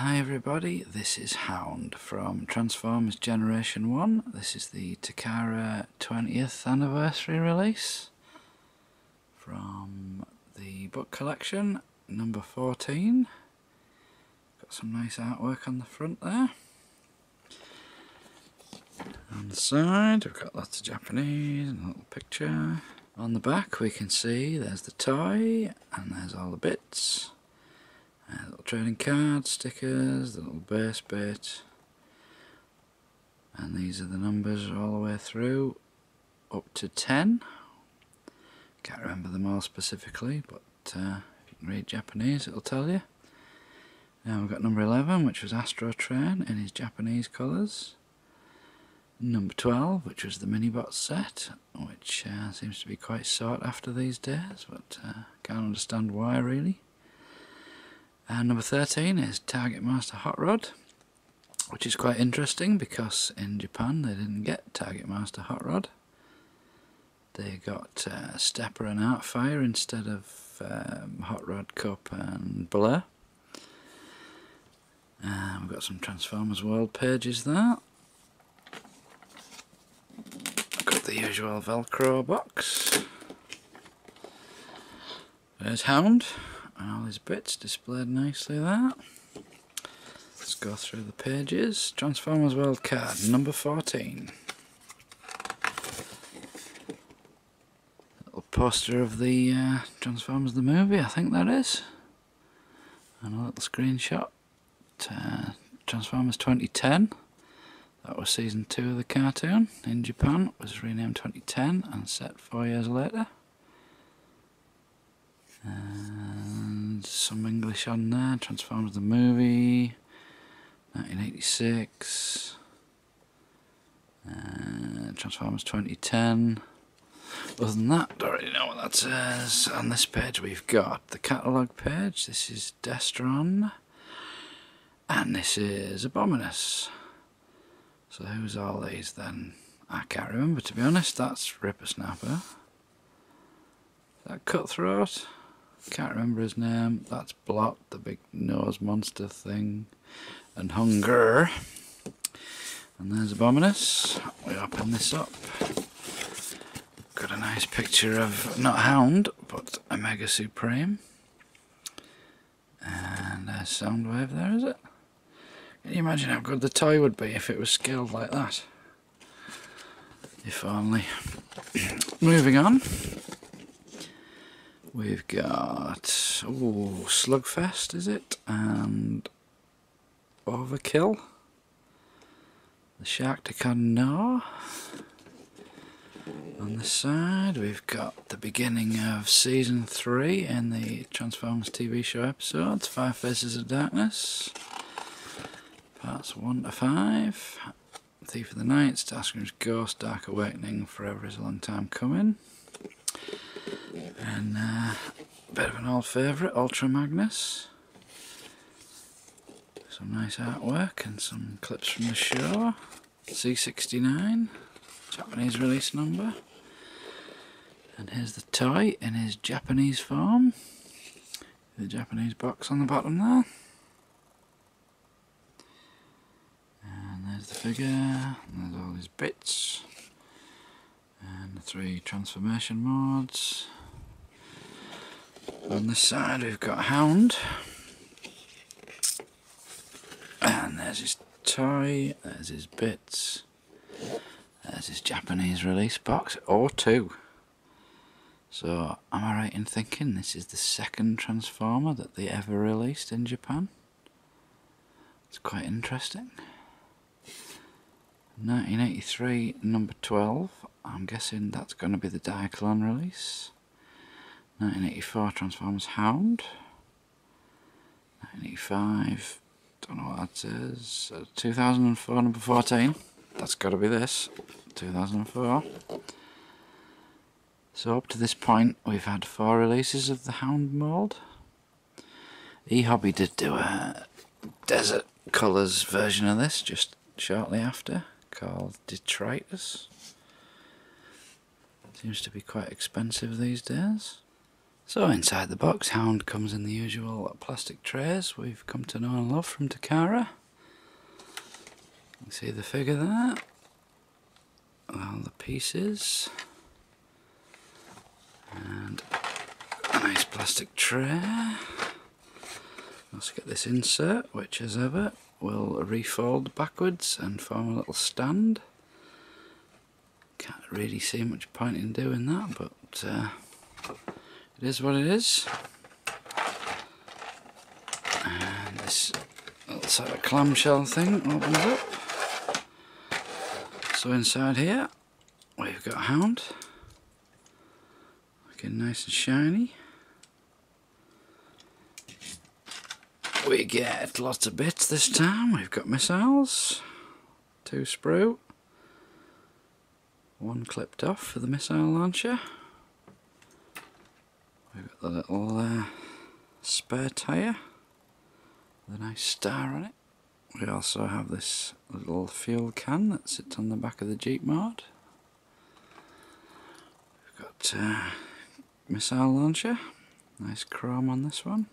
Hi everybody, this is Hound from Transformers Generation 1. This is the Takara 20th anniversary release from the book collection, number 14. Got some nice artwork on the front there. On the side we've got lots of Japanese and a little picture. On the back we can see there's the toy and there's all the bits. Little trading cards, stickers, the little base bit, and these are the numbers all the way through up to 10. Can't remember them all specifically, but if you can read Japanese it'll tell you. Now we've got number 11, which was Astro Train in his Japanese colours. Number 12, which was the Minibot set, which seems to be quite sought after these days, but can't understand why really. And number 13 is Target Master Hot Rod, which is quite interesting because in Japan they didn't get Target Master Hot Rod. They got Stepper and Artfire instead of Hot Rod, Cup and Blur. We've got some Transformers World pages there. I've got the usual Velcro box. There's Hound. And all his bits displayed nicely there. Let's go through the pages. Transformers World card number 14. Little poster of the Transformers the movie, I think that is. And a little screenshot. Transformers 2010. That was season 2 of the cartoon in Japan. It was renamed 2010 and set 4 years later. And some English on there. Transformers the movie, 1986. Transformers 2010. Other than that, don't really know what that says. On this page we've got the catalogue page. This is Destron. And this is Abominus. So who's all these then? I can't remember, to be honest. That's Ripper Snapper. Is that Cutthroat? Can't remember his name. That's Blot, the big nose monster thing. And Hunger. And there's Abominus. We open this up. Got a nice picture of, not Hound, but a Mega Supreme. And there's Soundwave there, is it? Can you imagine how good the toy would be if it was scaled like that? If only. Moving on. We've got, Slugfest, is it? And Overkill. The Sharkticon No. On the side we've got the beginning of season 3 in the Transformers TV show episodes, 5 Faces of Darkness. Parts 1 to 5. Thief of the Night, Starscream's Ghost, Dark Awakening, Forever is a Long Time Coming. And a bit of an old favourite, Ultra Magnus. Some nice artwork and some clips from the show. C69, Japanese release number. And here's the toy in his Japanese form. The Japanese box on the bottom there. And there's the figure, and there's all his bits. And the 3 transformation modes. On this side we've got Hound. And there's his toy, there's his bits. There's his Japanese release box, 02. So, am I right in thinking this is the second Transformer that they ever released in Japan? It's quite interesting. 1983, number 12. I'm guessing that's going to be the Diaclone release. 1984, Transformers Hound. 1985, don't know what that says. 2004, number 14. That's got to be this. 2004. So up to this point, we've had 4 releases of the Hound mould. E-Hobby did do a Desert Colours version of this just shortly after, called Detritus. Seems to be quite expensive these days. So inside the box, Hound comes in the usual plastic trays we've come to know and love from Takara. You can see the figure there, all the pieces, and a nice plastic tray. Let's get this insert, which as ever will refold backwards and form a little stand. Can't really see much point in doing that, but it is what it is. And this little sort of clamshell thing opens up. So inside here we've got Hound, looking nice and shiny. We get lots of bits this time. We've got missiles, 2 sprue, 1 clipped off for the missile launcher. We've got the little spare tyre with a nice star on it. We also have this little fuel can that sits on the back of the Jeep mod. We've got missile launcher, nice chrome on this one.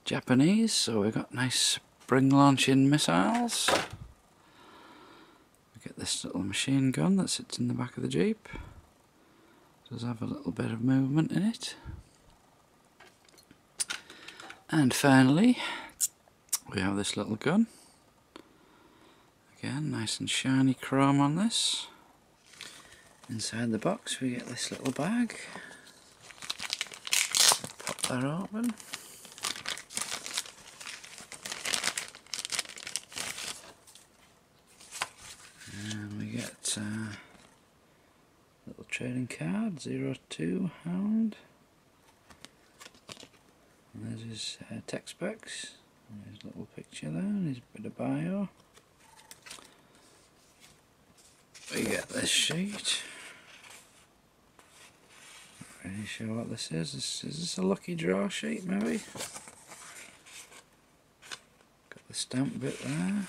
Japanese, so we've got nice spring launching missiles. We get this little machine gun that sits in the back of the Jeep. Does have a little bit of movement in it. And finally we have this little gun. Again, nice and shiny chrome on this. Inside the box we get this little bag. Pop that open. And we get little trading card, 02 Hound. And there's his tech specs, and his little picture there, and his bit of bio. We get this sheet. Not really sure what this is. Is this a lucky draw sheet maybe? Got the stamp bit there,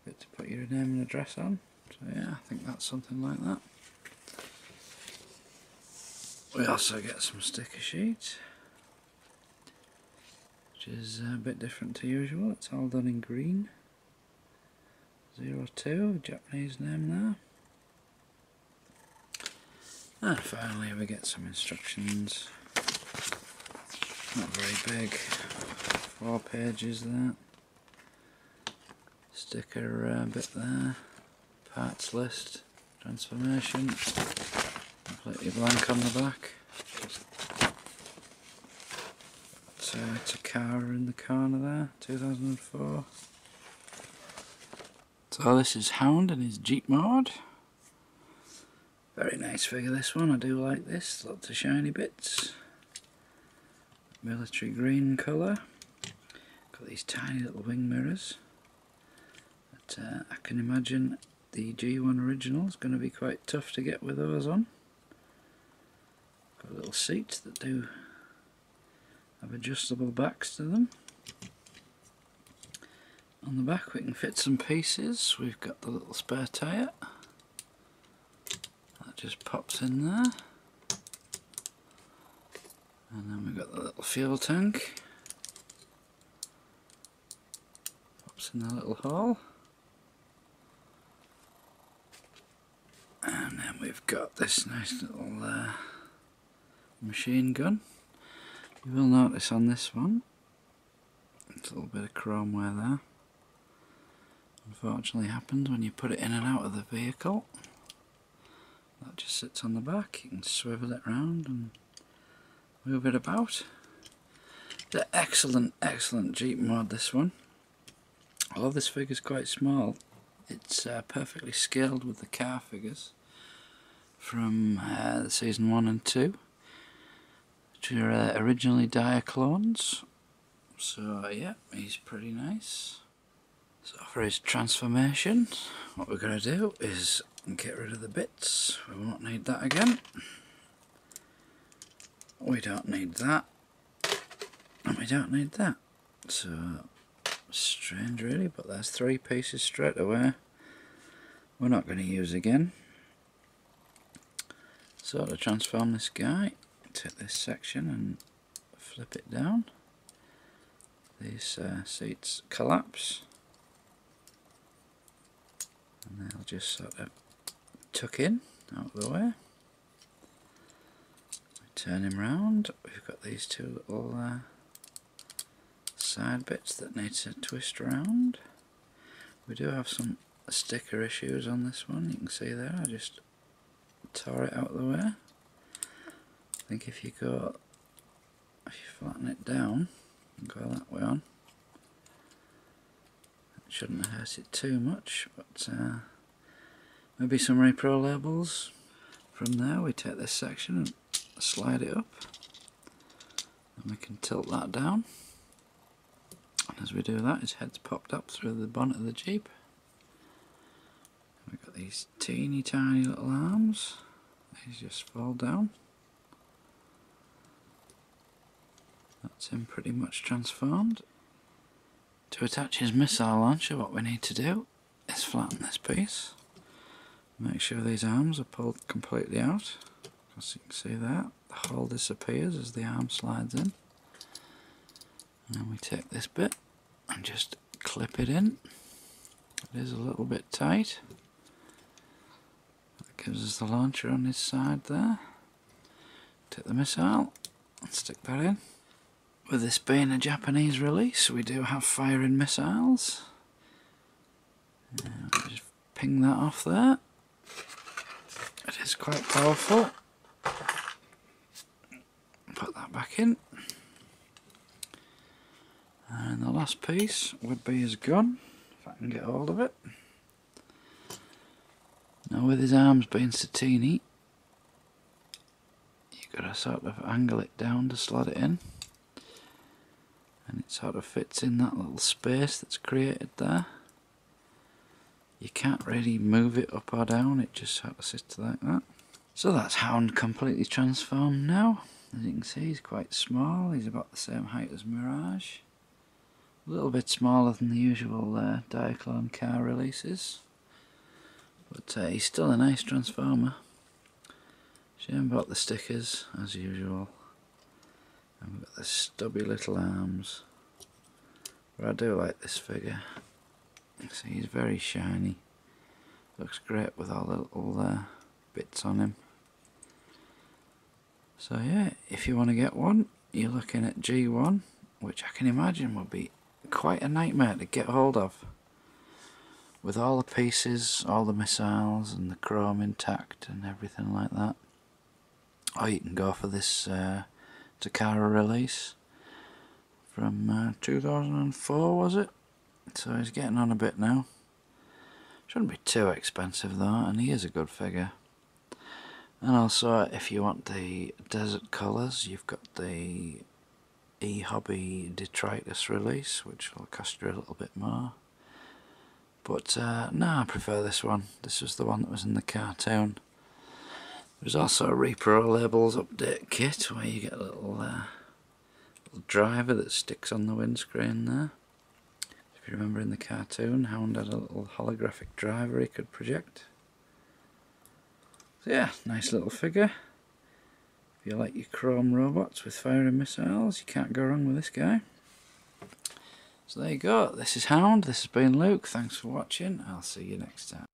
bit to put your name and address on. So yeah, I think that's something like that. We also get some sticker sheets, which is a bit different to usual. It's all done in green. 02, Japanese name there. And finally we get some instructions. Not very big, 4 pages there. Sticker bit there. Parts list, transformation, completely blank on the back. Takara in the corner there, 2004. So this is Hound and his Jeep mod. Very nice figure this one, I do like this, lots of shiny bits. Military green colour. Got these tiny little wing mirrors. But I can imagine the G1 original is going to be quite tough to get with those on. Got little seats that do have adjustable backs to them. On the back we can fit some pieces. We've got the little spare tyre. That just pops in there. And then we've got the little fuel tank. Pops in the little hole. And then we've got this nice little machine gun. You will notice on this one, there's a little bit of chrome wear there. Unfortunately happens when you put it in and out of the vehicle. That just sits on the back, you can swivel it around and move it about. The excellent Jeep mod, this one. Although this figure's quite small, it's perfectly scaled with the car figures from season 1 and 2, which are originally Dire clones. So yeah, he's pretty nice. So for his transformation, what we're going to do is get rid of the bits. We won't need that again. We don't need that. And we don't need that. So strange really, but there's 3 pieces straight away we're not going to use again. So to transform this guy, take this section and flip it down. These seats collapse and they'll just sort of tuck in out of the way. We turn him round. We've got these two little side bits that need to twist around. We do have some sticker issues on this one, you can see there. I just tore it out of the way. I think if you flatten it down and go that way on, it shouldn't hurt it too much, but maybe some repro labels. From there we take this section and slide it up, and we can tilt that down, and as we do that his head's popped up through the bonnet of the Jeep. We've got these teeny tiny little arms, these just fall down. That's him pretty much transformed. To attach his missile launcher, what we need to do is flatten this piece. Make sure these arms are pulled completely out. As you can see there, the hole disappears as the arm slides in. And then we take this bit and just clip it in. It is a little bit tight. That gives us the launcher on his side there. Take the missile and stick that in. With this being a Japanese release, we do have firing missiles. Just ping that off there. It is quite powerful. Put that back in. And the last piece would be his gun, if I can get hold of it. Now with his arms being so teeny, you've got to sort of angle it down to slot it in. And it sort of fits in that little space that's created there. You can't really move it up or down, it just sort of sits like that. So that's Hound completely transformed now. As you can see, he's quite small, he's about the same height as Mirage. A little bit smaller than the usual Diaclone car releases. But he's still a nice transformer. Shame about the stickers, as usual. And we've got the stubby little arms. But I do like this figure. See, he's very shiny. Looks great with all the little bits on him. So yeah, if you want to get one, you're looking at G1, which I can imagine would be quite a nightmare to get hold of. With all the pieces, all the missiles and the chrome intact and everything like that. Or you can go for this Takara release from 2004, was it? So he's getting on a bit now. Shouldn't be too expensive though, and he is a good figure. And also, if you want the desert colours, you've got the E-Hobby Detritus release, which will cost you a little bit more. But no, I prefer this one. This was the one that was in the cartoon. There's also a Repro Labels update kit where you get a little driver that sticks on the windscreen there. If you remember in the cartoon, Hound had a little holographic driver he could project. So yeah, nice little figure. If you like your chrome robots with firing missiles, you can't go wrong with this guy. So there you go, this is Hound, this has been Luke, thanks for watching, I'll see you next time.